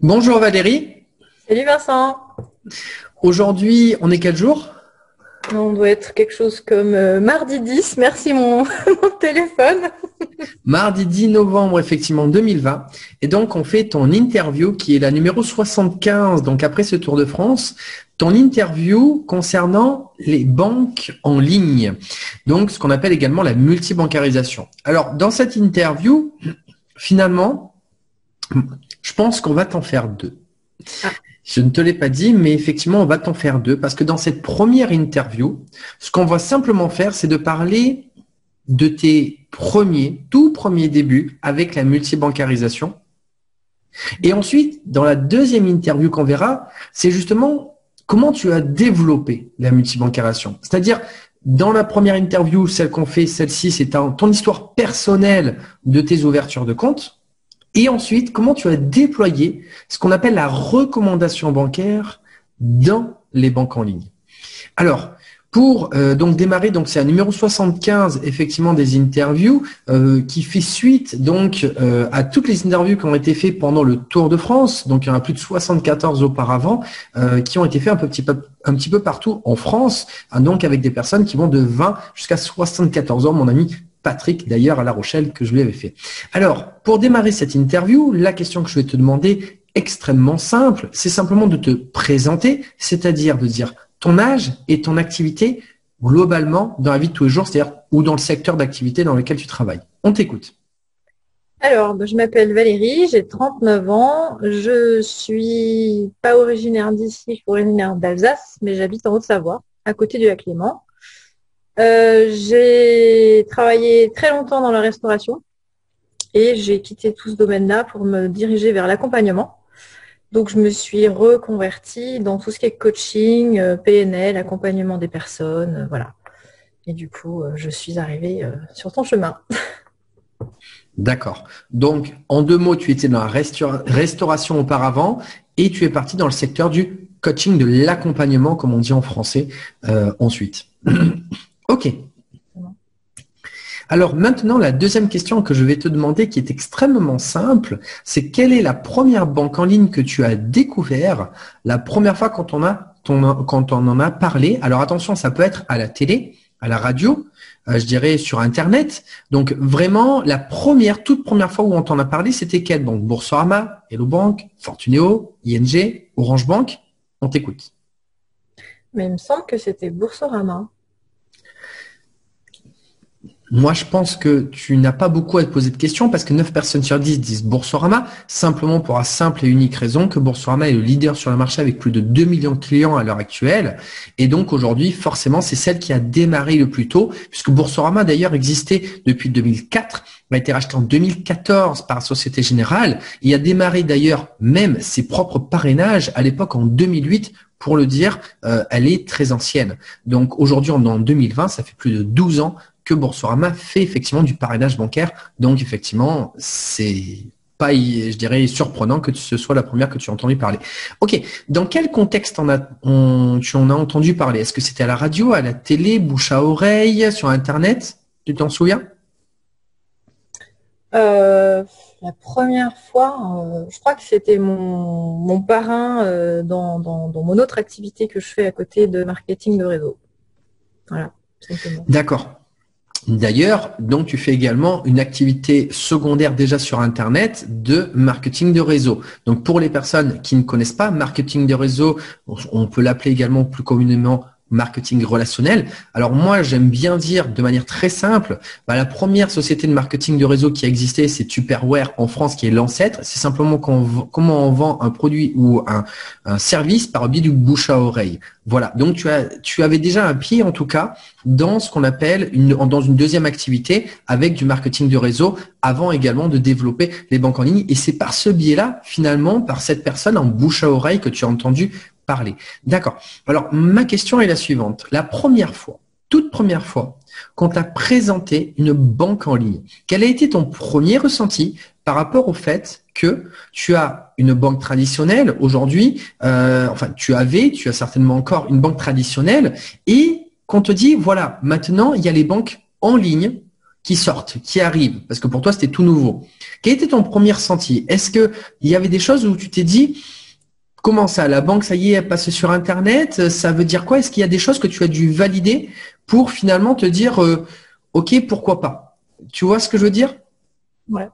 Bonjour Valérie, Salut Vincent, aujourd'hui on est quel jour? on doit être quelque chose comme mardi 10, merci mon téléphone. Mardi 10 novembre effectivement 2020 et donc on fait ton interview qui est la numéro 75 donc après ce Tour de France, ton interview concernant les banques en ligne, donc ce qu'on appelle également la multibancarisation. Alors dans cette interview, finalement, je pense qu'on va t'en faire deux. Ah, Je ne te l'ai pas dit, mais effectivement, on va t'en faire deux parce que dans cette première interview, ce qu'on va simplement faire, c'est de parler de tes tout premiers débuts avec la multibancarisation. Et ensuite, dans la deuxième interview qu'on verra, c'est justement comment tu as développé la multibancarisation. C'est-à-dire, dans la première interview, celle qu'on fait, celle-ci, c'est ton histoire personnelle de tes ouvertures de compte. Et ensuite, comment tu as déployé ce qu'on appelle la recommandation bancaire dans les banques en ligne. Alors, pour donc démarrer, donc c'est un numéro 75 effectivement des interviews qui fait suite donc à toutes les interviews qui ont été faites pendant le Tour de France. Donc il y en a plus de 74 auparavant qui ont été faites un petit peu partout en France, hein, donc avec des personnes qui vont de 20 jusqu'à 74 ans. Mon ami Patrick, d'ailleurs, à La Rochelle, que je lui avais fait. Alors, pour démarrer cette interview, la question que je vais te demander, extrêmement simple, c'est simplement de te présenter, c'est-à-dire de dire ton âge et ton activité globalement dans la vie de tous les jours, c'est-à-dire ou dans le secteur d'activité dans lequel tu travailles. On t'écoute. alors, je m'appelle Valérie, j'ai 39 ans, je suis pas originaire d'ici, je suis originaire d'Alsace, mais j'habite en Haute-Savoie, à côté du lac Léman. J'ai travaillé très longtemps dans la restauration et j'ai quitté tout ce domaine-là pour me diriger vers l'accompagnement. Donc, je me suis reconvertie dans tout ce qui est coaching, PNL, accompagnement des personnes, voilà. Et du coup, je suis arrivée sur ton chemin. D'accord. Donc, en deux mots, tu étais dans la restauration auparavant et tu es parti dans le secteur du coaching, de l'accompagnement, comme on dit en français, ensuite. Ok. Alors maintenant, la deuxième question que je vais te demander, qui est extrêmement simple, c'est quelle est la première banque en ligne que tu as découvert la première fois quand quand on en a parlé. Alors attention, ça peut être à la télé, à la radio, je dirais sur Internet. Donc vraiment, toute première fois où on t'en a parlé, c'était quelle banque? Boursorama, Hello Bank, Fortuneo, ING, Orange Bank? On t'écoute. Mais il me semble que c'était Boursorama. Moi, je pense que tu n'as pas beaucoup à te poser de questions parce que 9 personnes sur 10 disent Boursorama, simplement pour la simple et unique raison que Boursorama est le leader sur le marché avec plus de 2 millions de clients à l'heure actuelle. Et donc aujourd'hui, forcément, c'est celle qui a démarré le plus tôt, puisque Boursorama d'ailleurs existait depuis 2004, a été racheté en 2014 par la Société Générale et a démarré d'ailleurs même ses propres parrainages à l'époque en 2008. Pour le dire, elle est très ancienne. Donc aujourd'hui, on est en 2020, ça fait plus de 12 ans que Boursorama fait effectivement du parrainage bancaire. Donc effectivement, c'est pas, je dirais, surprenant que ce soit la première que tu as entendu parler. Ok, dans quel contexte tu en as entendu parler? Est-ce que c'était à la radio, à la télé, bouche à oreille, sur Internet? Tu t'en souviens? Euh, la première fois, je crois que c'était mon parrain dans mon autre activité que je fais à côté de marketing de réseau. Voilà, simplement. D'accord. D'ailleurs, donc tu fais également une activité secondaire déjà sur Internet de marketing de réseau. Donc pour les personnes qui ne connaissent pas, marketing de réseau, on peut l'appeler également plus communément marketing relationnel. Alors moi, j'aime bien dire de manière très simple, la première société de marketing de réseau qui a existé, c'est Tupperware en France, qui est l'ancêtre. C'est simplement comment on vend un produit ou un service par le biais du bouche à oreille. Voilà. Donc tu avais déjà un pied en tout cas dans ce qu'on appelle dans une deuxième activité avec du marketing de réseau avant également de développer les banques en ligne. Et c'est par ce biais-là, finalement, par cette personne en bouche à oreille que tu as entendu parler. D'accord. Alors, ma question est la suivante. La première fois, toute première fois, qu'on t'a présenté une banque en ligne, quel a été ton premier ressenti par rapport au fait que tu as une banque traditionnelle aujourd'hui, tu as certainement encore une banque traditionnelle et qu'on te dit, voilà, maintenant, il y a les banques en ligne qui sortent, qui arrivent, parce que pour toi, c'était tout nouveau. Quel était ton premier ressenti? Est-ce qu'il y avait des choses où tu t'es dit, comment ça, la banque, ça y est, elle passe sur Internet, ça veut dire quoi? Est-ce qu'il y a des choses que tu as dû valider pour finalement te dire, OK, pourquoi pas? Tu vois ce que je veux dire? Ouais.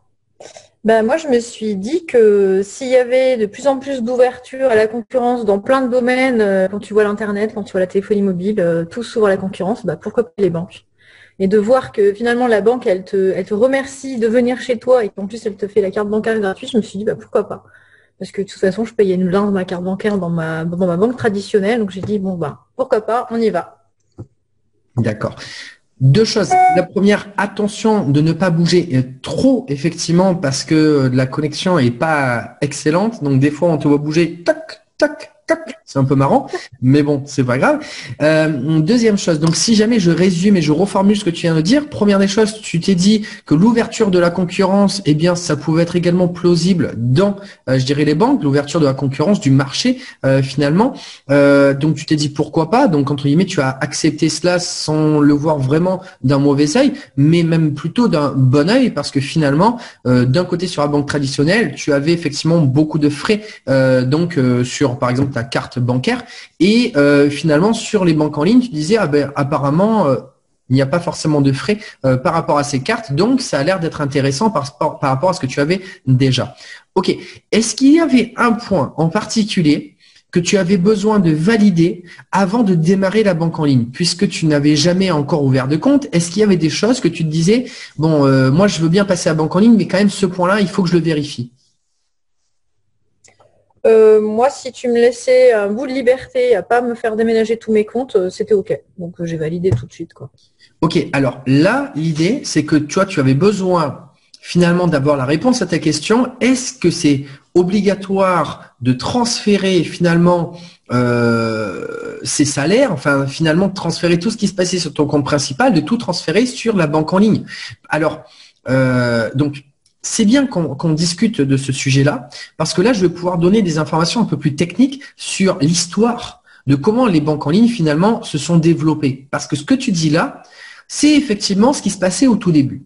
Ben, moi, je me suis dit que s'il y avait de plus en plus d'ouverture à la concurrence dans plein de domaines, quand tu vois l'Internet, quand tu vois la téléphonie mobile, tout s'ouvre à la concurrence, bah, pourquoi pas les banques? Et de voir que finalement la banque, elle te remercie de venir chez toi et qu'en plus elle te fait la carte bancaire gratuite, je me suis dit bah, pourquoi pas? Parce que de toute façon, je payais une blinde ma carte bancaire dans ma banque traditionnelle, donc j'ai dit bon bah pourquoi pas, on y va. D'accord. Deux choses. La première, attention de ne pas bouger trop, effectivement, parce que la connexion est pas excellente. Donc, des fois, on te voit bouger, tac, tac, tac. C'est un peu marrant, mais bon, c'est pas grave. Deuxième chose. Donc, si jamais je résume et je reformule ce que tu viens de dire, première des choses, tu t'es dit que l'ouverture de la concurrence, eh bien, ça pouvait être également plausible dans, je dirais, les banques, l'ouverture de la concurrence du marché, finalement. Donc, tu t'es dit pourquoi pas. Donc, entre guillemets, tu as accepté cela sans le voir vraiment d'un mauvais œil, mais même plutôt d'un bon œil, parce que finalement, d'un côté sur la banque traditionnelle, tu avais effectivement beaucoup de frais, sur, par exemple, ta carte bancaire, et finalement sur les banques en ligne, tu disais ah ben apparemment il n'y a pas forcément de frais par rapport à ces cartes, donc ça a l'air d'être intéressant par rapport à ce que tu avais déjà. Ok, est-ce qu'il y avait un point en particulier que tu avais besoin de valider avant de démarrer la banque en ligne, puisque tu n'avais jamais encore ouvert de compte? Est-ce qu'il y avait des choses que tu te disais, bon, moi je veux bien passer à la banque en ligne, mais quand même ce point-là, il faut que je le vérifie? Moi, si tu me laissais un bout de liberté à pas me faire déménager tous mes comptes, c'était OK. Donc j'ai validé tout de suite, quoi. Ok, alors là, l'idée, c'est que toi, tu avais besoin finalement d'avoir la réponse à ta question. Est-ce que c'est obligatoire de transférer finalement ces salaires, enfin finalement de transférer tout ce qui se passait sur ton compte principal, de tout transférer sur la banque en ligne? Alors, donc, c'est bien qu'on discute de ce sujet-là, parce que là, je vais pouvoir donner des informations un peu plus techniques sur l'histoire de comment les banques en ligne finalement se sont développées. Parce que ce que tu dis là, c'est effectivement ce qui se passait au tout début.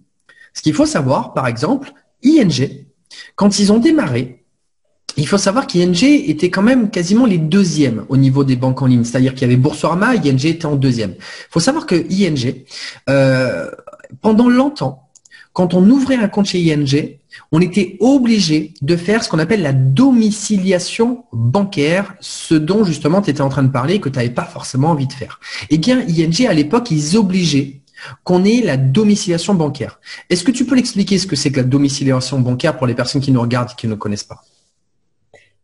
Ce qu'il faut savoir, par exemple, ING, quand ils ont démarré, il faut savoir qu'ING était quand même quasiment les deuxièmes au niveau des banques en ligne. C'est-à-dire qu'il y avait Boursorama, ING était en deuxième. Il faut savoir que ING, pendant longtemps, quand on ouvrait un compte chez ING, on était obligé de faire ce qu'on appelle la domiciliation bancaire, ce dont justement tu étais en train de parler et que tu n'avais pas forcément envie de faire. Eh bien, ING, à l'époque, ils obligeaient qu'on ait la domiciliation bancaire. Est-ce que tu peux l'expliquer ce que c'est que la domiciliation bancaire pour les personnes qui nous regardent et qui ne connaissent pas?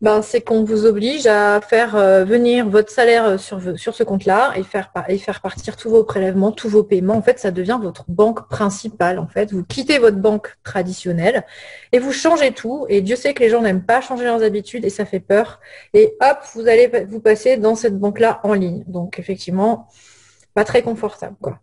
Ben, c'est qu'on vous oblige à faire venir votre salaire sur ce compte-là et faire partir tous vos prélèvements, tous vos paiements. En fait, ça devient votre banque principale. En fait, vous quittez votre banque traditionnelle et vous changez tout. Et Dieu sait que les gens n'aiment pas changer leurs habitudes et ça fait peur. Et hop, vous allez vous passer dans cette banque-là en ligne. Donc, effectivement, pas très confortable, quoi.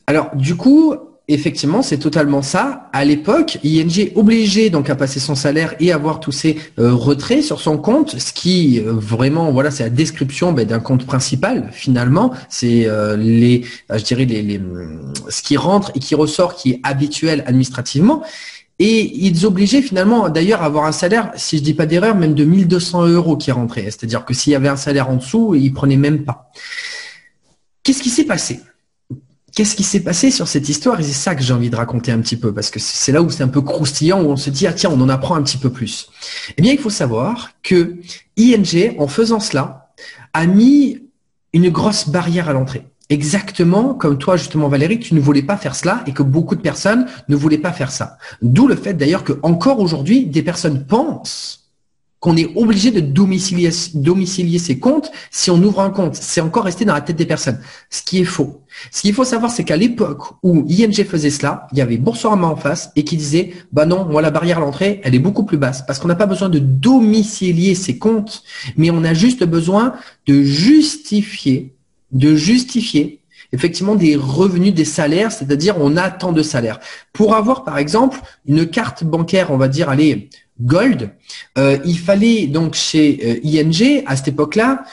Alors, du coup, effectivement, c'est totalement ça. À l'époque, ING obligeait donc à passer son salaire et avoir tous ses retraits sur son compte, ce qui vraiment, voilà, c'est la description d'un compte principal. Finalement, c'est je dirais ce qui rentre et qui ressort, qui est habituel administrativement. Et ils obligeaient finalement d'ailleurs à avoir un salaire, si je dis pas d'erreur, même de 1200 € qui rentrait. C'est-à-dire que s'il y avait un salaire en dessous, ils prenaient même pas. Qu'est-ce qui s'est passé? Qu'est-ce qui s'est passé sur cette histoire? Et c'est ça que j'ai envie de raconter un petit peu, parce que c'est là où c'est un peu croustillant, où on se dit, ah tiens, on en apprend un petit peu plus. Eh bien, il faut savoir que ING, en faisant cela, a mis une grosse barrière à l'entrée. Exactement comme toi, justement, Valérie, tu ne voulais pas faire cela et que beaucoup de personnes ne voulaient pas faire ça. D'où le fait d'ailleurs que encore aujourd'hui, des personnes pensent qu'on est obligé de domicilier ses comptes si on ouvre un compte. C'est encore resté dans la tête des personnes, ce qui est faux. Ce qu'il faut savoir, c'est qu'à l'époque où ING faisait cela, il y avait Boursorama en face et qui disait « Bah non, moi la barrière à l'entrée, elle est beaucoup plus basse parce qu'on n'a pas besoin de domicilier ses comptes, mais on a juste besoin de justifier effectivement des revenus, des salaires, c'est-à-dire on a tant de salaires. Pour avoir par exemple une carte bancaire, on va dire, allez, Gold, il fallait donc chez ING, à cette époque-là,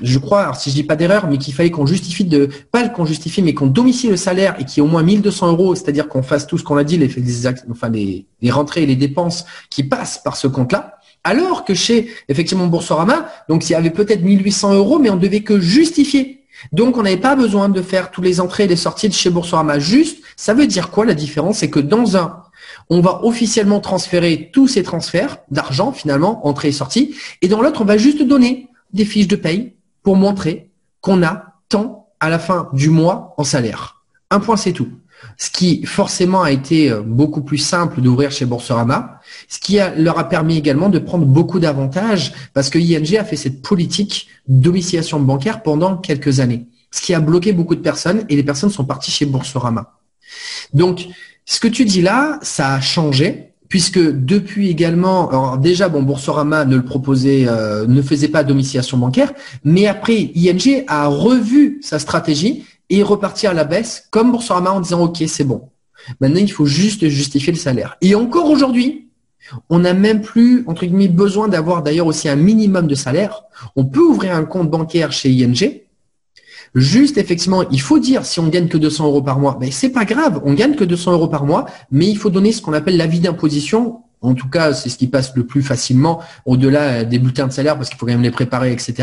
je crois, alors si je dis pas d'erreur, mais qu'il fallait qu'on justifie pas qu'on justifie, mais qu'on domicile le salaire et qu'il y ait au moins 1200 euros, c'est-à-dire qu'on fasse tout ce qu'on a dit, les rentrées et les dépenses qui passent par ce compte-là. Alors que chez, effectivement, Boursorama, donc il y avait peut-être 1800 euros, mais on devait que justifier. Donc, on n'avait pas besoin de faire tous les entrées et les sorties de chez Boursorama. Juste, ça veut dire quoi la différence? C'est que dans un, on va officiellement transférer tous ces transferts d'argent, finalement, entrées et sorties. Et dans l'autre, on va juste donner des fiches de paye pour montrer qu'on a tant à la fin du mois en salaire. Un point, c'est tout. Ce qui forcément a été beaucoup plus simple d'ouvrir chez Boursorama, ce qui leur a permis également de prendre beaucoup d'avantages parce que ING a fait cette politique de domiciliation bancaire pendant quelques années, ce qui a bloqué beaucoup de personnes et les personnes sont parties chez Boursorama. Donc, ce que tu dis là, ça a changé puisque depuis également, alors déjà, bon, Boursorama ne le proposait, ne faisait pas de domiciliation bancaire, mais après, ING a revu sa stratégie et repartir à la baisse comme Boursorama en disant ok, c'est bon. Maintenant, il faut juste justifier le salaire. Et encore aujourd'hui, on n'a même plus, entre guillemets, besoin d'avoir d'ailleurs aussi un minimum de salaire. On peut ouvrir un compte bancaire chez ING. Juste, effectivement, il faut dire si on gagne que 200 euros par mois, ben c'est pas grave, on gagne que 200 euros par mois, mais il faut donner ce qu'on appelle l'avis d'imposition. En tout cas, c'est ce qui passe le plus facilement au-delà des bulletins de salaire parce qu'il faut quand même les préparer, etc.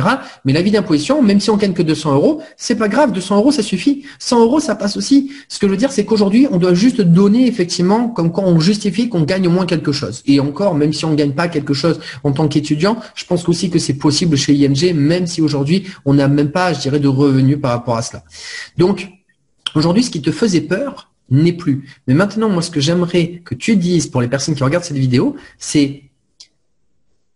Mais l'avis d'imposition, même si on gagne que 200 euros, c'est pas grave. 200 euros, ça suffit. 100 euros, ça passe aussi. Ce que je veux dire, c'est qu'aujourd'hui, on doit juste donner effectivement comme quand on justifie qu'on gagne au moins quelque chose. Et encore, même si on gagne pas quelque chose en tant qu'étudiant, je pense aussi que c'est possible chez ING, même si aujourd'hui, on n'a même pas, je dirais, de revenus par rapport à cela. Donc, aujourd'hui, ce qui te faisait peur n'est plus. Mais maintenant, moi, ce que j'aimerais que tu dises pour les personnes qui regardent cette vidéo, c'est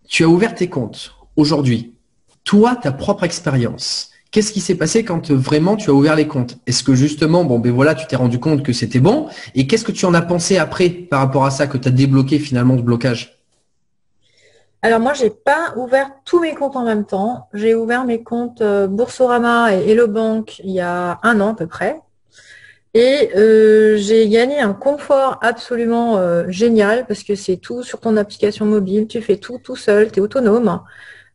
tu as ouvert tes comptes aujourd'hui. Toi, ta propre expérience. Qu'est-ce qui s'est passé quand vraiment tu as ouvert les comptes? Est-ce que justement, bon, ben voilà, tu t'es rendu compte que c'était bon? Et qu'est-ce que tu en as pensé après par rapport à ça, que tu as débloqué finalement ce blocage? Alors moi, j'ai pas ouvert tous mes comptes en même temps. J'ai ouvert mes comptes Boursorama et Hello Bank il y a 1 an à peu près. Et j'ai gagné un confort absolument génial parce que c'est tout sur ton application mobile, tu fais tout seul, tu es autonome.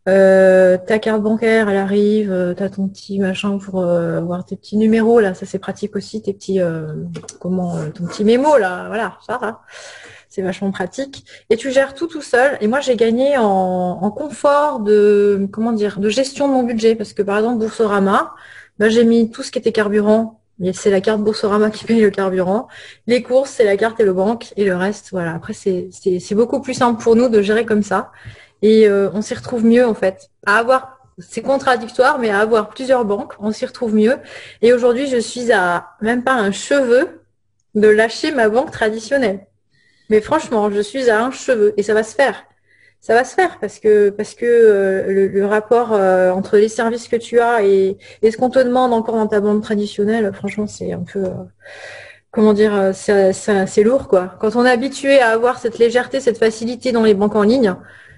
Ta carte bancaire, elle arrive, tu as ton petit machin pour voir tes petits numéros, là, ça c'est pratique aussi, tes petits ton petit mémo, là, voilà, ça, c'est vachement pratique. Et tu gères tout seul. Et moi j'ai gagné en confort de gestion de mon budget. Parce que par exemple, Boursorama, j'ai mis tout ce qui était carburant. C'est la carte Boursorama qui paye le carburant. Les courses, c'est la carte et le banque. Et le reste, voilà. Après, c'est beaucoup plus simple pour nous de gérer comme ça. Et on s'y retrouve mieux, en fait. C'est contradictoire, mais à avoir plusieurs banques, on s'y retrouve mieux. Et aujourd'hui, je suis à même pas un cheveu de lâcher ma banque traditionnelle. Mais franchement, je suis à un cheveu. Et ça va se faire. Ça va se faire parce que le rapport entre les services que tu as et ce qu'on te demande encore dans ta banque traditionnelle, franchement, c'est un peu, c'est lourd, quoi. Quand on est habitué à avoir cette légèreté, cette facilité dans les banques en ligne,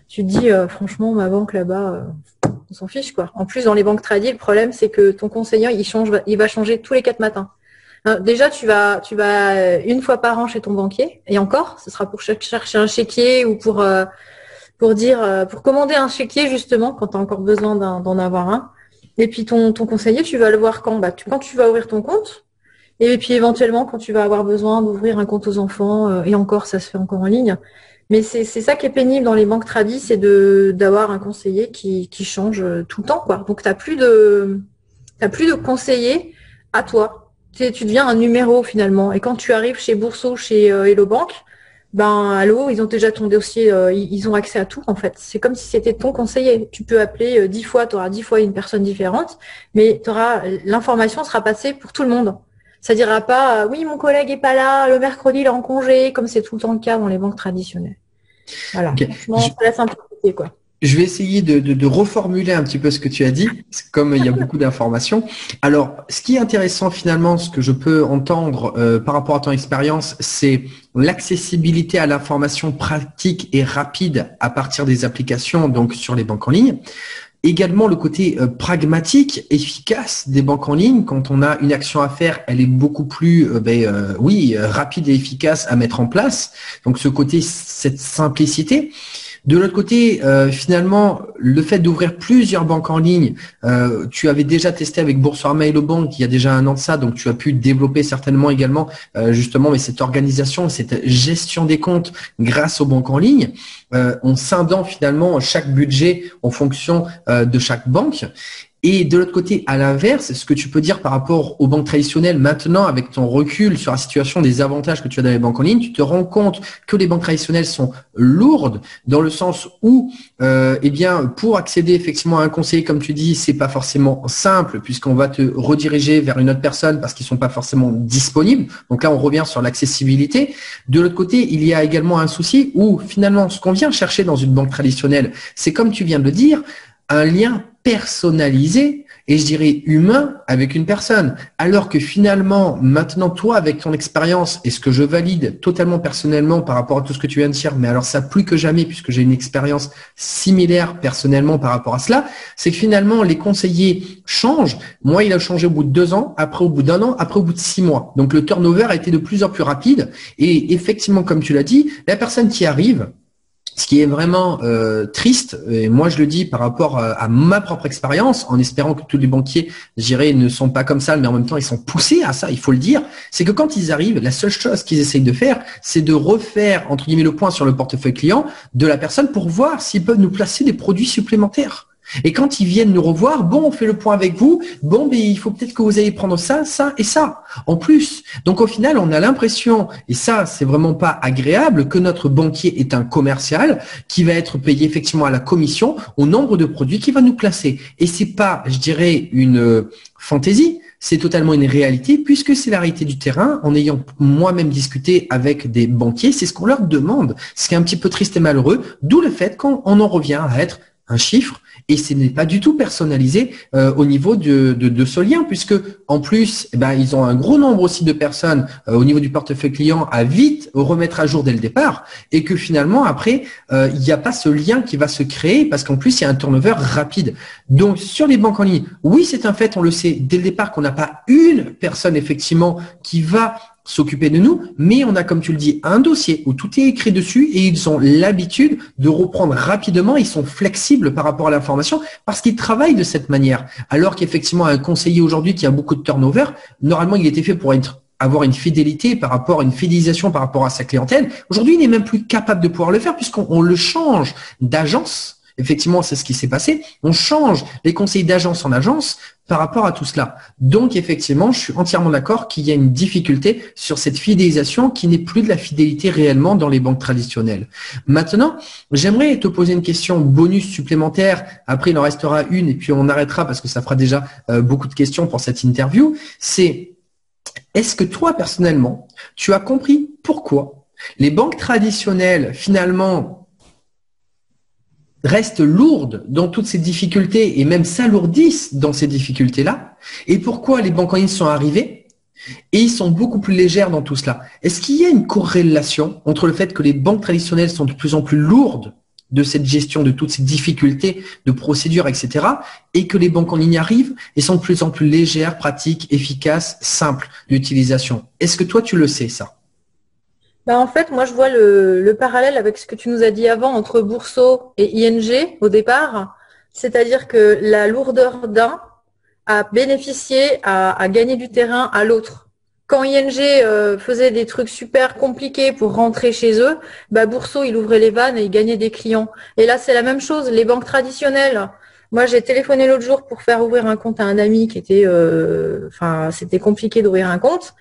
tu te dis, franchement, ma banque là-bas, on s'en fiche, quoi. En plus, dans les banques tradis, le problème, c'est que ton conseiller, il va changer tous les 4 matins. Déjà, tu vas 1 fois par an chez ton banquier, et encore, ce sera pour chercher un chéquier ou pour commander un chéquier justement quand tu as encore besoin d'en avoir un. Et puis ton conseiller, tu vas le voir quand? Quand tu vas ouvrir ton compte. Et puis éventuellement quand tu vas avoir besoin d'ouvrir un compte aux enfants. Et encore, ça se fait encore en ligne. Mais c'est ça qui est pénible dans les banques tradis, c'est d'avoir un conseiller qui change tout le temps, quoi. Donc t'as plus de conseiller à toi. Tu deviens un numéro finalement. Et quand tu arrives chez Bourso, chez Hello Bank, allô, ils ont déjà ton dossier, ils ont accès à tout en fait. C'est comme si c'était ton conseiller. Tu peux appeler 10 fois, tu auras 10 fois une personne différente, mais l'information sera passée pour tout le monde. Ça dira pas oui, mon collègue est pas là, le mercredi il est en congé, comme c'est tout le temps le cas dans les banques traditionnelles. Voilà. Okay. Franchement, c'est la simplicité, quoi. Je vais essayer de reformuler un petit peu ce que tu as dit, comme il y a beaucoup d'informations. Alors, ce qui est intéressant finalement, ce que je peux entendre par rapport à ton expérience, c'est l'accessibilité à l'information pratique et rapide à partir des applications, donc sur les banques en ligne. Également le côté pragmatique, efficace des banques en ligne. Quand on a une action à faire, elle est beaucoup plus rapide et efficace à mettre en place. Donc ce côté, cette simplicité. De l'autre côté, finalement, le fait d'ouvrir plusieurs banques en ligne, tu avais déjà testé avec Boursorama et Hellobank il y a déjà 1 an de ça, donc tu as pu développer certainement également justement mais cette organisation, cette gestion des comptes grâce aux banques en ligne, en scindant finalement chaque budget en fonction de chaque banque. Et de l'autre côté, à l'inverse, ce que tu peux dire par rapport aux banques traditionnelles maintenant, avec ton recul sur la situation des avantages que tu as dans les banques en ligne, tu te rends compte que les banques traditionnelles sont lourdes dans le sens où, eh bien, pour accéder effectivement à un conseiller, comme tu dis, c'est pas forcément simple puisqu'on va te rediriger vers une autre personne parce qu'ils sont pas forcément disponibles. Donc là, on revient sur l'accessibilité. De l'autre côté, il y a également un souci où finalement, ce qu'on vient chercher dans une banque traditionnelle, c'est comme tu viens de le dire, un lien personnalisé et je dirais humain avec une personne. Alors que finalement, maintenant, toi, avec ton expérience, et ce que je valide totalement personnellement par rapport à tout ce que tu viens de dire, mais alors ça plus que jamais, puisque j'ai une expérience similaire personnellement par rapport à cela, c'est que finalement, les conseillers changent. Moi, il a changé au bout de 2 ans, après au bout d'1 an, après au bout de 6 mois. Donc, le turnover a été de plus en plus rapide. Et effectivement, comme tu l'as dit, la personne qui arrive, ce qui est vraiment triste, et moi je le dis par rapport à ma propre expérience, en espérant que tous les banquiers, je dirais, ne sont pas comme ça, mais en même temps ils sont poussés à ça, il faut le dire, c'est que quand ils arrivent, la seule chose qu'ils essayent de faire, c'est de refaire, entre guillemets, le point sur le portefeuille client de la personne pour voir s'ils peuvent nous placer des produits supplémentaires. Et quand ils viennent nous revoir, bon, on fait le point avec vous, bon, mais il faut peut-être que vous ayez prendre ça, ça et ça, en plus. Donc au final, on a l'impression, et ça, c'est vraiment pas agréable, que notre banquier est un commercial qui va être payé effectivement à la commission au nombre de produits qu'il va nous placer. Et c'est pas, je dirais, une fantaisie, c'est totalement une réalité puisque c'est la réalité du terrain. En ayant moi-même discuté avec des banquiers, c'est ce qu'on leur demande. Ce qui est un petit peu triste et malheureux, d'où le fait qu'on en revient à être un chiffre et ce n'est pas du tout personnalisé au niveau de ce lien puisque en plus eh ben, ils ont un gros nombre aussi de personnes au niveau du portefeuille client à vite remettre à jour dès le départ et que finalement après il n'y a pas ce lien qui va se créer parce qu'en plus il y a un turnover rapide. Donc sur les banques en ligne, oui c'est un fait, on le sait dès le départ qu'on n'a pas une personne effectivement qui va s'occuper de nous, mais on a, comme tu le dis, un dossier où tout est écrit dessus et ils ont l'habitude de reprendre rapidement, ils sont flexibles par rapport à l'information parce qu'ils travaillent de cette manière. Alors qu'effectivement, un conseiller aujourd'hui qui a beaucoup de turnover, normalement, il était fait pour avoir une fidélité par rapport à une fidélisation par rapport à sa clientèle. Aujourd'hui, il n'est même plus capable de pouvoir le faire puisqu'on le change d'agence. Effectivement, c'est ce qui s'est passé. On change les conseillers d'agence en agence par rapport à tout cela. Donc, effectivement, je suis entièrement d'accord qu'il y a une difficulté sur cette fidélisation qui n'est plus de la fidélité réellement dans les banques traditionnelles. Maintenant, j'aimerais te poser une question bonus supplémentaire. Après, il en restera une et puis on arrêtera parce que ça fera déjà beaucoup de questions pour cette interview. C'est, est-ce que toi, personnellement, tu as compris pourquoi les banques traditionnelles, finalement, restent lourdes dans toutes ces difficultés et même s'alourdissent dans ces difficultés-là et pourquoi les banques en ligne sont arrivées et ils sont beaucoup plus légères dans tout cela. Est-ce qu'il y a une corrélation entre le fait que les banques traditionnelles sont de plus en plus lourdes de cette gestion de toutes ces difficultés de procédures, etc. et que les banques en ligne arrivent et sont de plus en plus légères, pratiques, efficaces, simples d'utilisation? Est-ce que toi, tu le sais, ça? Bah en fait, moi, je vois le parallèle avec ce que tu nous as dit avant entre Bourso et ING au départ. C'est-à-dire que la lourdeur d'un a bénéficié à gagner du terrain à l'autre. Quand ING faisait des trucs super compliqués pour rentrer chez eux, bah Bourso, il ouvrait les vannes et il gagnait des clients. Et là, c'est la même chose. Les banques traditionnelles. Moi, j'ai téléphoné l'autre jour pour faire ouvrir un compte à un ami qui était, c'était compliqué d'ouvrir un compte.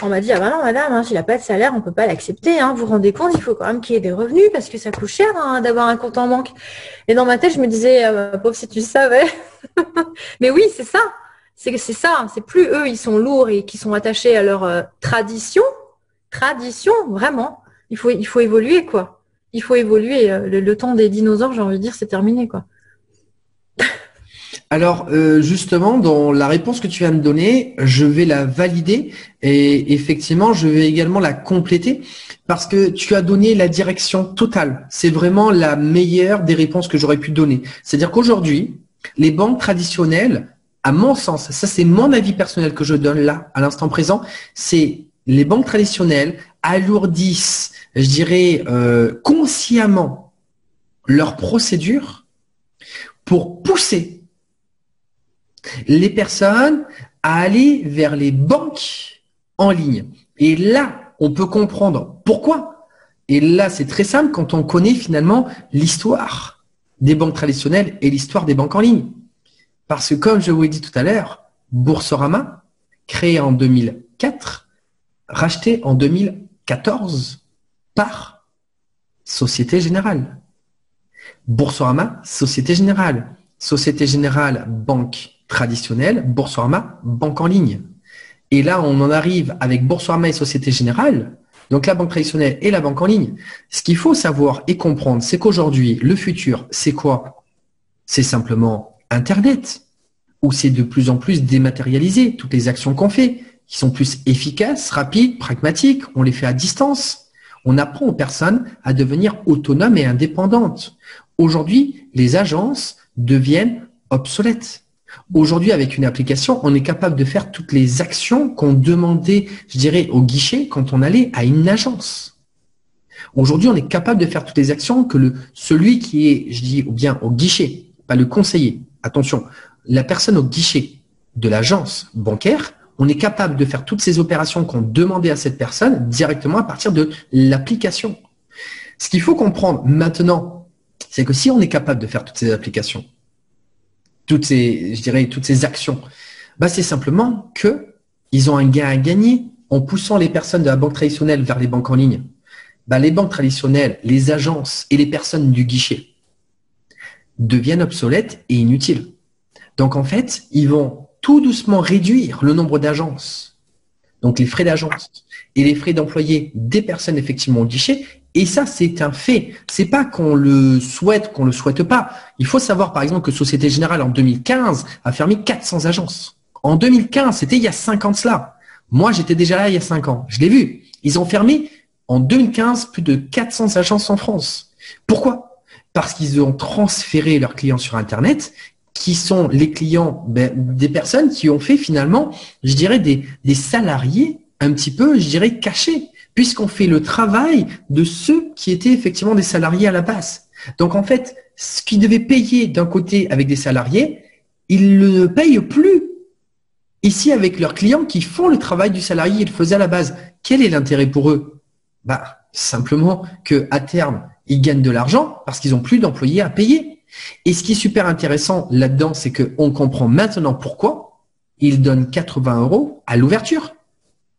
On m'a dit, ah ben non, madame, hein, s'il n'a pas de salaire, on peut pas l'accepter. Hein. Vous vous rendez compte, il faut quand même qu'il y ait des revenus parce que ça coûte cher hein, d'avoir un compte en banque. Et dans ma tête, je me disais, pauvre, si tu le savais. Mais oui, c'est ça. C'est ça. C'est plus eux, ils sont lourds et qui sont attachés à leur tradition. Tradition, vraiment. Il faut évoluer, quoi. Il faut évoluer. Le temps des dinosaures, j'ai envie de dire, c'est terminé, quoi. Alors, justement, dans la réponse que tu viens de donner, je vais la valider et effectivement, je vais également la compléter parce que tu as donné la direction totale. C'est vraiment la meilleure des réponses que j'aurais pu donner. C'est-à-dire qu'aujourd'hui, les banques traditionnelles, à mon sens, ça c'est mon avis personnel que je donne là, à l'instant présent, c'est les banques traditionnelles alourdissent, je dirais, consciemment leur procédure pour pousser les personnes à aller vers les banques en ligne. Et là, on peut comprendre pourquoi. Et là, c'est très simple quand on connaît finalement l'histoire des banques traditionnelles et l'histoire des banques en ligne. Parce que comme je vous l'ai dit tout à l'heure, Boursorama, créé en 2004, racheté en 2014 par Société Générale. Boursorama, Société Générale. Société Générale, banque traditionnelle. Boursorama, banque en ligne. Et là, on en arrive avec Boursorama et Société Générale, donc la banque traditionnelle et la banque en ligne. Ce qu'il faut savoir et comprendre, c'est qu'aujourd'hui, le futur, c'est quoi? C'est simplement Internet, où c'est de plus en plus dématérialisé. Toutes les actions qu'on fait, qui sont plus efficaces, rapides, pragmatiques, on les fait à distance. On apprend aux personnes à devenir autonomes et indépendantes. Aujourd'hui, les agences deviennent obsolètes. Aujourd'hui, avec une application, on est capable de faire toutes les actions qu'on demandait, je dirais, au guichet quand on allait à une agence. Aujourd'hui, on est capable de faire toutes les actions que celui qui est, je dis bien au guichet, pas le conseiller. Attention, la personne au guichet de l'agence bancaire, on est capable de faire toutes ces opérations qu'on demandait à cette personne directement à partir de l'application. Ce qu'il faut comprendre maintenant, c'est que si on est capable de faire toutes ces applications, toutes ces actions, c'est simplement que ils ont un gain à gagner en poussant les personnes de la banque traditionnelle vers les banques en ligne. Les banques traditionnelles, les agences et les personnes du guichet deviennent obsolètes et inutiles. Donc en fait, ils vont tout doucement réduire le nombre d'agences, donc les frais d'agence et les frais d'employés des personnes effectivement au guichet. Et ça, c'est un fait. C'est pas qu'on le souhaite, qu'on le souhaite pas. Il faut savoir, par exemple, que Société Générale, en 2015, a fermé 400 agences. En 2015, c'était il y a 5 ans de cela. Moi, j'étais déjà là il y a 5 ans. Je l'ai vu. Ils ont fermé, en 2015, plus de 400 agences en France. Pourquoi? Parce qu'ils ont transféré leurs clients sur Internet, qui sont les clients des personnes qui ont fait finalement, je dirais, des salariés un petit peu, je dirais, cachés, puisqu'on fait le travail de ceux qui étaient effectivement des salariés à la base. Donc en fait, ce qu'ils devaient payer d'un côté avec des salariés, ils ne le payent plus ici avec leurs clients qui font le travail du salarié, ils le faisaient à la base. Quel est l'intérêt pour eux? Simplement qu'à terme, ils gagnent de l'argent parce qu'ils n'ont plus d'employés à payer. Et ce qui est super intéressant là-dedans, c'est qu'on comprend maintenant pourquoi ils donnent 80 € à l'ouverture.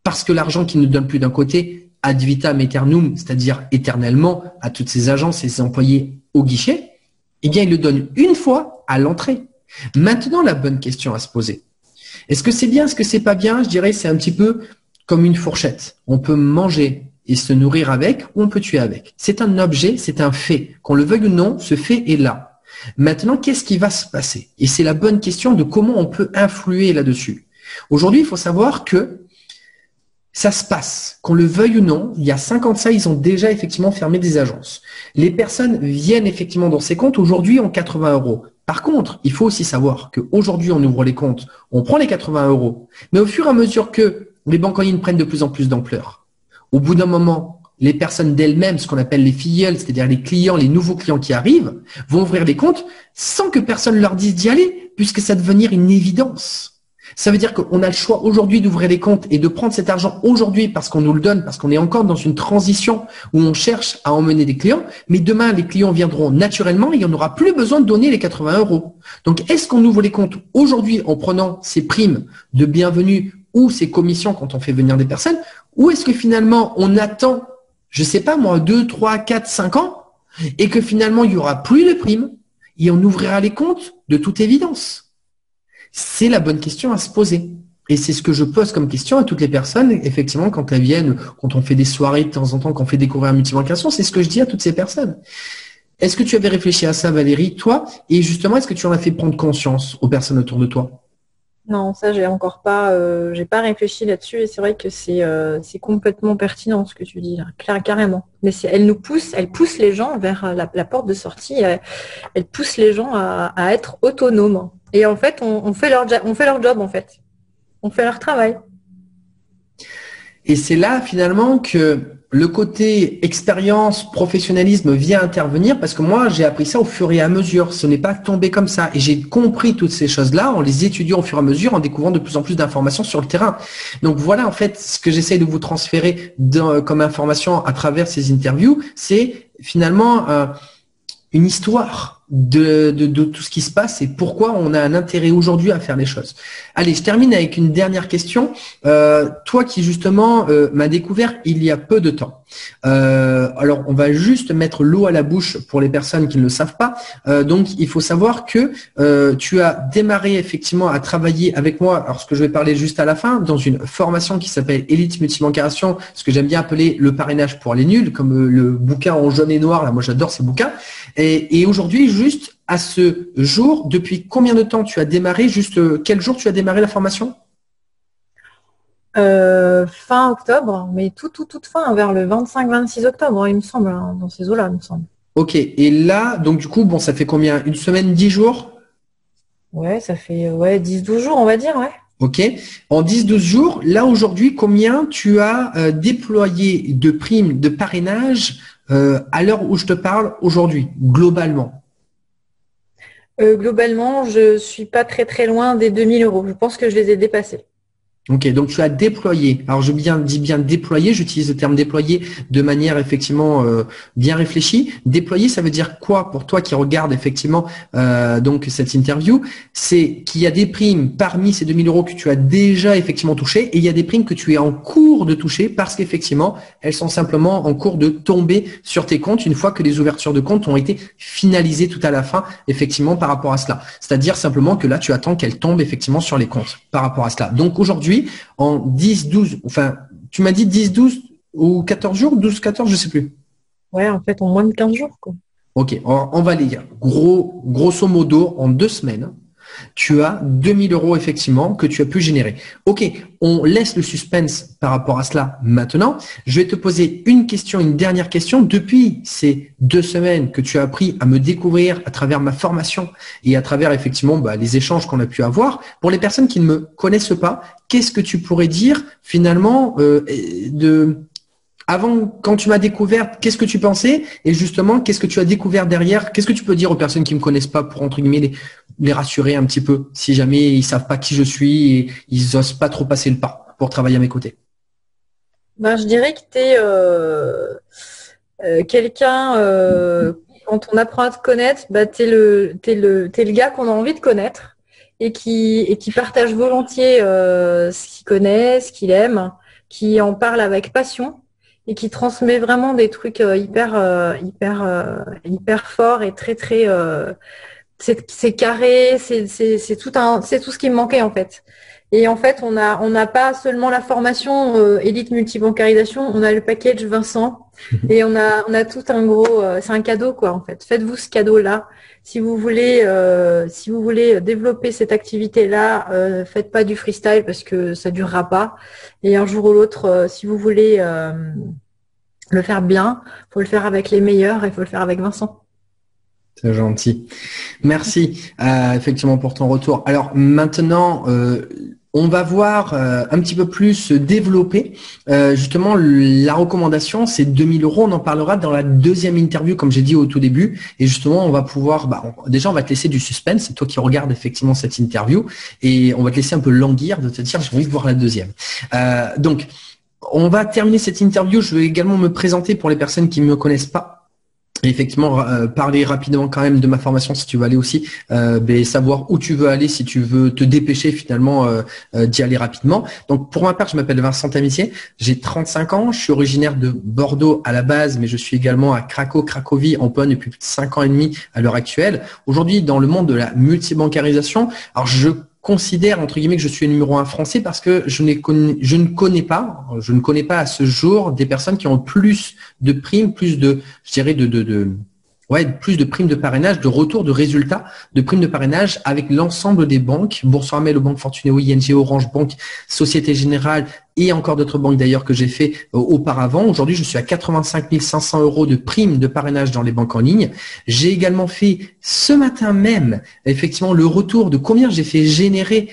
Parce que l'argent qu'ils ne donnent plus d'un côté, ad vitam aeternum, c'est-à-dire éternellement à toutes ces agences et ces employés au guichet, eh bien, ils le donnent une fois à l'entrée. Maintenant, la bonne question à se poser. Est-ce que c'est bien, est-ce que c'est pas bien? Je dirais c'est un petit peu comme une fourchette. On peut manger et se nourrir avec ou on peut tuer avec. C'est un objet, c'est un fait. Qu'on le veuille ou non, ce fait est là. Maintenant, qu'est-ce qui va se passer? Et c'est la bonne question de comment on peut influer là-dessus. Aujourd'hui, il faut savoir que ça se passe, qu'on le veuille ou non, il y a 5 ans de ça, ils ont déjà effectivement fermé des agences. Les personnes viennent effectivement dans ces comptes, aujourd'hui ont 80 €. Par contre, il faut aussi savoir qu'aujourd'hui, on ouvre les comptes, on prend les 80 €, mais au fur et à mesure que les banques en ligne prennent de plus en plus d'ampleur, au bout d'un moment, les personnes d'elles-mêmes, ce qu'on appelle les filleuls, c'est-à-dire les clients, les nouveaux clients qui arrivent, vont ouvrir des comptes sans que personne leur dise d'y aller, puisque ça va devenir une évidence. Ça veut dire qu'on a le choix aujourd'hui d'ouvrir des comptes et de prendre cet argent aujourd'hui parce qu'on nous le donne, parce qu'on est encore dans une transition où on cherche à emmener des clients, mais demain, les clients viendront naturellement et il n'y en aura plus besoin de donner les 80 €. Donc, est-ce qu'on ouvre les comptes aujourd'hui en prenant ces primes de bienvenue ou ces commissions quand on fait venir des personnes, ou est-ce que finalement, on attend, je sais pas moi, 2, 3, 4, 5 ans et que finalement, il n'y aura plus de primes et on ouvrira les comptes de toute évidence? C'est la bonne question à se poser. Et c'est ce que je pose comme question à toutes les personnes, effectivement, quand elles viennent, quand on fait des soirées de temps en temps, quand on fait découvrir multibancation, c'est ce que je dis à toutes ces personnes. Est-ce que tu avais réfléchi à ça, Valérie, toi? Et justement, est-ce que tu en as fait prendre conscience aux personnes autour de toi? Non, ça, j'ai encore pas, j'ai pas réfléchi là-dessus et c'est vrai que c'est complètement pertinent ce que tu dis là, carrément. Mais elle pousse les gens vers la porte de sortie, elle pousse les gens à être autonomes. Et en fait, on fait leur job en fait, on fait leur travail. Et c'est là finalement que le côté expérience, professionnalisme vient intervenir parce que moi, j'ai appris ça au fur et à mesure. Ce n'est pas tombé comme ça. Et j'ai compris toutes ces choses-là en les étudiant au fur et à mesure, en découvrant de plus en plus d'informations sur le terrain. Donc voilà, en fait, ce que j'essaie de vous transférer comme information à travers ces interviews, c'est finalement une histoire de tout ce qui se passe et pourquoi on a un intérêt aujourd'hui à faire les choses. Allez, je termine avec une dernière question. Toi qui justement m'as découvert il y a peu de temps. Alors, on va juste mettre l'eau à la bouche pour les personnes qui ne le savent pas. Donc, il faut savoir que tu as démarré effectivement à travailler avec moi. Alors, ce que je vais parler juste à la fin, dans une formation qui s'appelle Elite Multibancarisation, ce que j'aime bien appeler le parrainage pour les nuls, comme le bouquin en jaune et noir. Là, moi, j'adore ces bouquins. Et aujourd'hui, juste à ce jour, depuis combien de temps tu as démarré? Juste quel jour tu as démarré la formation? Fin octobre, mais toute fin, vers le 25-26 octobre, il me semble, hein, dans ces eaux-là, il me semble. Ok, et là, donc du coup, bon, ça fait combien? Une semaine, 10 jours? Ouais, ça fait 10-12 jours, on va dire, ouais. Ok, en 10-12 jours, là aujourd'hui, combien tu as déployé de primes de parrainage à l'heure où je te parle aujourd'hui, globalement? Globalement, je suis pas très loin des 2000 euros. Je pense que je les ai dépassés. Ok, donc tu as déployé. Alors je dis bien déployer, j'utilise le terme déployer de manière effectivement bien réfléchie. Déployer, ça veut dire quoi pour toi qui regarde effectivement donc cette interview? C'est qu'il y a des primes parmi ces 2000 euros que tu as déjà effectivement touché et il y a des primes que tu es en cours de toucher parce qu'effectivement elles sont simplement en cours de tomber sur tes comptes une fois que les ouvertures de comptes ont été finalisées tout à la fin effectivement par rapport à cela. C'est-à-dire simplement que là tu attends qu'elles tombent effectivement sur les comptes par rapport à cela. Donc aujourd'hui en 10-12, enfin, tu m'as dit 10-12 ou 14 jours, 12-14, je sais plus. Ouais, en fait, en moins de 15 jours, quoi. Ok, on va lire. Grosso modo, en 2 semaines, tu as 2000 euros effectivement que tu as pu générer. Ok, on laisse le suspense par rapport à cela maintenant. Je vais te poser une dernière question. Depuis ces 2 semaines que tu as appris à me découvrir à travers ma formation et à travers effectivement les échanges qu'on a pu avoir, pour les personnes qui ne me connaissent pas, qu'est-ce que tu pourrais dire finalement avant, quand tu m'as découvert, qu'est-ce que tu pensais? Et justement, qu'est-ce que tu as découvert derrière? Qu'est-ce que tu peux dire aux personnes qui me connaissent pas pour, entre guillemets, les rassurer un petit peu, si jamais ils savent pas qui je suis et ils osent pas trop passer le pas pour travailler à mes côtés? Ben, je dirais que tu es quelqu'un, quand on apprend à te connaître, t'es le gars qu'on a envie de connaître et qui partage volontiers ce qu'il connaît, ce qu'il aime, qui en parle avec passion et qui transmet vraiment des trucs hyper forts et très c'est carré, c'est tout ce qui me manquait en fait. Et en fait, on n'a pas seulement la formation Elite Multibancarisation, on a le package Vincent et on a tout un gros, c'est un cadeau quoi en fait. Faites-vous ce cadeau-là. Si vous voulez développer cette activité-là, faites pas du freestyle parce que ça durera pas. Et un jour ou l'autre, si vous voulez le faire bien, faut le faire avec les meilleurs et faut le faire avec Vincent. C'est gentil. Merci effectivement pour ton retour. Alors maintenant, on va voir un petit peu plus développer justement la recommandation, c'est 2000 euros. On en parlera dans la deuxième interview, comme j'ai dit au tout début. Et justement, on va pouvoir, déjà, on va te laisser du suspense. C'est toi qui regardes effectivement cette interview et on va te laisser un peu languir de te dire, j'ai envie de voir la deuxième. Donc, on va terminer cette interview. Je vais également me présenter pour les personnes qui ne me connaissent pas. Et effectivement, parler rapidement quand même de ma formation si tu veux aller aussi, savoir où tu veux aller si tu veux te dépêcher finalement d'y aller rapidement. Donc pour ma part, je m'appelle Vincent Tamitier, j'ai 35 ans, je suis originaire de Bordeaux à la base, mais je suis également à Cracovie en Pologne depuis plus de 5 ans et demi à l'heure actuelle. Aujourd'hui, dans le monde de la multibancarisation, alors je considère entre guillemets que je suis le numéro 1 français parce que je ne connais pas à ce jour des personnes qui ont plus de primes, plus de, je dirais plus de primes de parrainage, de retour de résultats de primes de parrainage avec l'ensemble des banques, Boursorama, le Banque Fortunéo, ING, Orange Bank, Société Générale et encore d'autres banques d'ailleurs que j'ai fait auparavant. Aujourd'hui, je suis à 85 500 euros de primes de parrainage dans les banques en ligne. J'ai également fait ce matin même effectivement le retour de combien j'ai fait générer,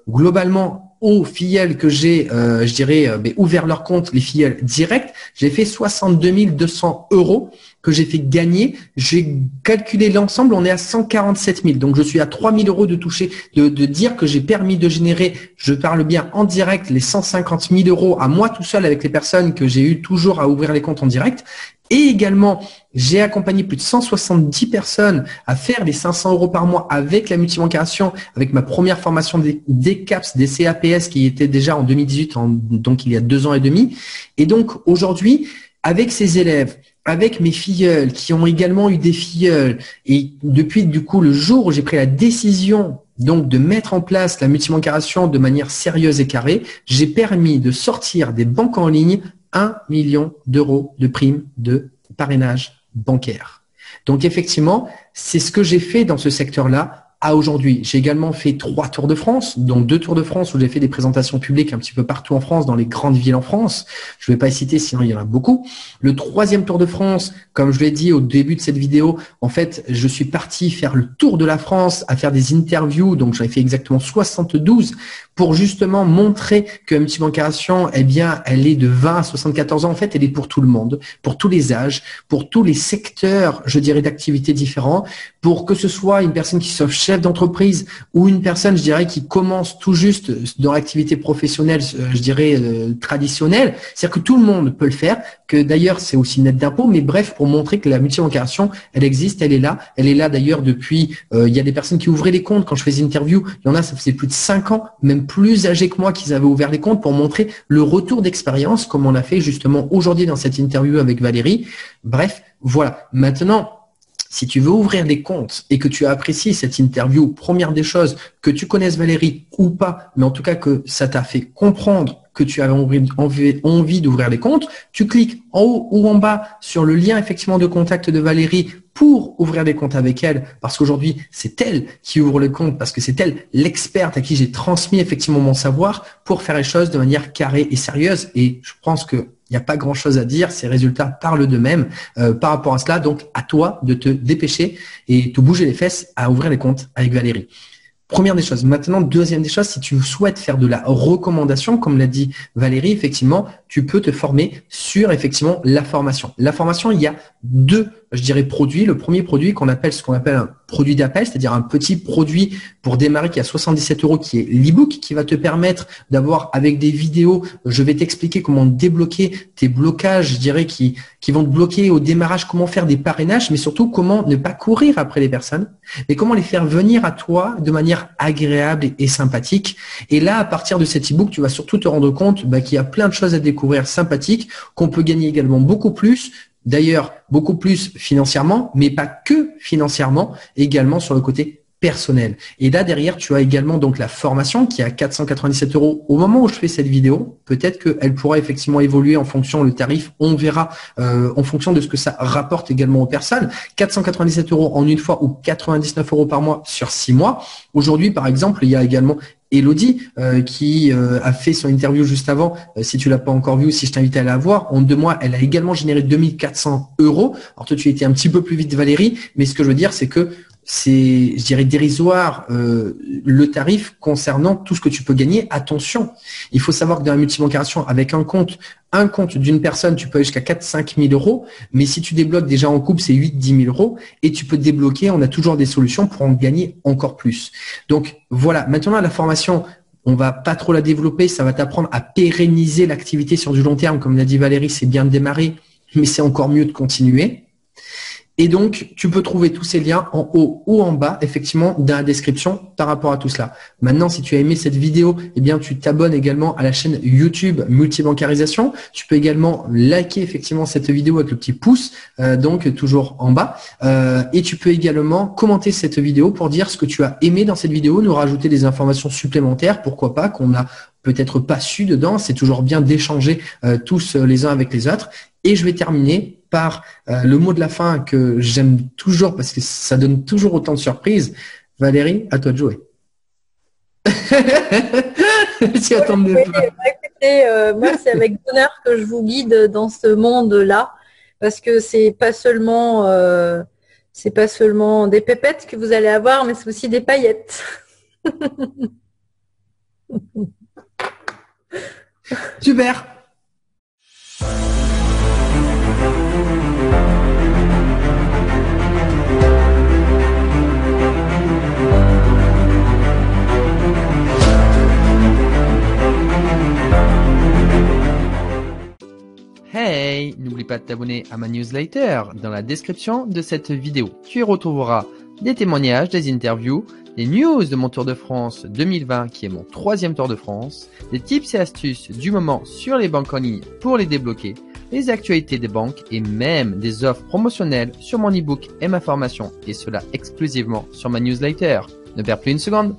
globalement aux filleuls que j'ai, je dirais, ouvert leur compte, les filleuls directs, j'ai fait 62 200 € que j'ai fait gagner. J'ai calculé l'ensemble, on est à 147 000. Donc, je suis à 3 000 € de toucher, de dire que j'ai permis de générer, je parle bien en direct, les 150 000 € à moi tout seul avec les personnes que j'ai eu toujours à ouvrir les comptes en direct. Et également, j'ai accompagné plus de 170 personnes à faire les 500 € par mois avec la multibancarisation, avec ma première formation des CAPS, des CAPS qui était déjà en 2018, donc il y a 2 ans et demi. Et donc, aujourd'hui, avec ces élèves, avec mes filleuls qui ont également eu des filleuls, et depuis du coup le jour où j'ai pris la décision donc de mettre en place la multibancarisation de manière sérieuse et carrée, j'ai permis de sortir des banques en ligne 1 million d'euros de primes de parrainage bancaire. Donc effectivement, c'est ce que j'ai fait dans ce secteur-là à aujourd'hui. J'ai également fait 3 tours de France, dont 2 tours de France où j'ai fait des présentations publiques un petit peu partout en France, dans les grandes villes en France. Je ne vais pas les citer, sinon il y en a beaucoup. Le 3e tour de France, comme je l'ai dit au début de cette vidéo, en fait, je suis parti faire le tour de la France, à faire des interviews. Donc, j'en ai fait exactement 72 pour justement montrer que la multibancarisation, eh bien, elle est de 20 à 74 ans. En fait, elle est pour tout le monde, pour tous les âges, pour tous les secteurs, je dirais, d'activités différents, pour que ce soit une personne qui soit chef d'entreprise ou une personne, je dirais, qui commence tout juste dans l'activité professionnelle, je dirais, traditionnelle. C'est-à-dire que tout le monde peut le faire, que d'ailleurs, c'est aussi net d'impôt, mais bref, pour montrer que la multibancarisation, elle existe, elle est là. Elle est là d'ailleurs depuis, il y a des personnes qui ouvraient les comptes quand je faisais une interview. Il y en a, ça faisait plus de 5 ans, même plus âgés que moi, qu'ils avaient ouvert les comptes pour montrer le retour d'expérience, comme on l'a fait justement aujourd'hui dans cette interview avec Valérie. Bref, voilà. Maintenant, si tu veux ouvrir des comptes et que tu as apprécié cette interview, première des choses, que tu connaisses Valérie ou pas, mais en tout cas que ça t'a fait comprendre que tu avais envie d'ouvrir les comptes, tu cliques en haut ou en bas sur le lien effectivement de contact de Valérie pour ouvrir des comptes avec elle, parce qu'aujourd'hui, c'est elle qui ouvre le compte, parce que c'est elle l'experte à qui j'ai transmis effectivement mon savoir pour faire les choses de manière carrée et sérieuse. Et je pense que il n'y a pas grand-chose à dire, ces résultats parlent d'eux-mêmes par rapport à cela. Donc, à toi de te dépêcher et te bouger les fesses à ouvrir les comptes avec Valérie. Première des choses. Maintenant, deuxième des choses, si tu souhaites faire de la recommandation, comme l'a dit Valérie, effectivement, tu peux te former sur effectivement la formation. La formation, il y a 2, je dirais, produits. Le premier produit ce qu'on appelle un produit d'appel, c'est-à-dire un petit produit pour démarrer qui est à 77 €, qui est l'e-book, qui va te permettre d'avoir avec des vidéos, je vais t'expliquer comment débloquer tes blocages, je dirais, qui vont te bloquer au démarrage, comment faire des parrainages, mais surtout comment ne pas courir après les personnes, mais comment les faire venir à toi de manière agréable et sympathique. Et là, à partir de cet e-book, tu vas surtout te rendre compte qu'il y a plein de choses à découvrir sympathiques, qu'on peut gagner également beaucoup plus. D'ailleurs, beaucoup plus financièrement, mais pas que financièrement, également sur le côté personnel. Et là, derrière, tu as également donc la formation qui est à 497 € au moment où je fais cette vidéo. Peut-être qu'elle pourra effectivement évoluer en fonction, le tarif, on verra en fonction de ce que ça rapporte également aux personnes. 497 € en une fois ou 99 € par mois sur 6 mois. Aujourd'hui, par exemple, il y a également Elodie qui a fait son interview juste avant. Si tu l'as pas encore vu, si je t'invite à la voir, en 2 mois, elle a également généré 2400 €. Alors toi, tu étais un petit peu plus vite, Valérie, mais ce que je veux dire, c'est que c'est, je dirais, dérisoire le tarif concernant tout ce que tu peux gagner. Attention, il faut savoir que dans la multibancarisation, avec un compte d'une personne, tu peux aller jusqu'à 4-5 000 €. Mais si tu débloques déjà en couple, c'est 8-10 000 € et tu peux débloquer. On a toujours des solutions pour en gagner encore plus. Donc voilà. Maintenant, la formation, on va pas trop la développer. Ça va t'apprendre à pérenniser l'activité sur du long terme. Comme l'a dit Valérie, c'est bien de démarrer, mais c'est encore mieux de continuer. Et donc, tu peux trouver tous ces liens en haut ou en bas, effectivement, dans la description par rapport à tout cela. Maintenant, si tu as aimé cette vidéo, eh bien, tu t'abonnes également à la chaîne YouTube Multibancarisation. Tu peux également liker effectivement cette vidéo avec le petit pouce, donc toujours en bas. Et tu peux également commenter cette vidéo pour dire ce que tu as aimé dans cette vidéo, nous rajouter des informations supplémentaires, pourquoi pas, qu'on a peut-être pas su dedans. C'est toujours bien d'échanger tous les uns avec les autres. Et je vais terminer par le mot de la fin que j'aime toujours parce que ça donne toujours autant de surprises. Valérie, à toi de jouer. Si attendez pas. Écoutez, moi, c'est avec bonheur que je vous guide dans ce monde-là parce que c'est pas seulement des pépettes que vous allez avoir, mais c'est aussi des paillettes. Super. Hey, n'oublie pas de t'abonner à ma newsletter dans la description de cette vidéo. Tu y retrouveras des témoignages, des interviews, des news de mon Tour de France 2020 qui est mon 3e Tour de France, des tips et astuces du moment sur les banques en ligne pour les débloquer, les actualités des banques et même des offres promotionnelles sur mon e-book et ma formation et cela exclusivement sur ma newsletter. Ne perds plus une seconde.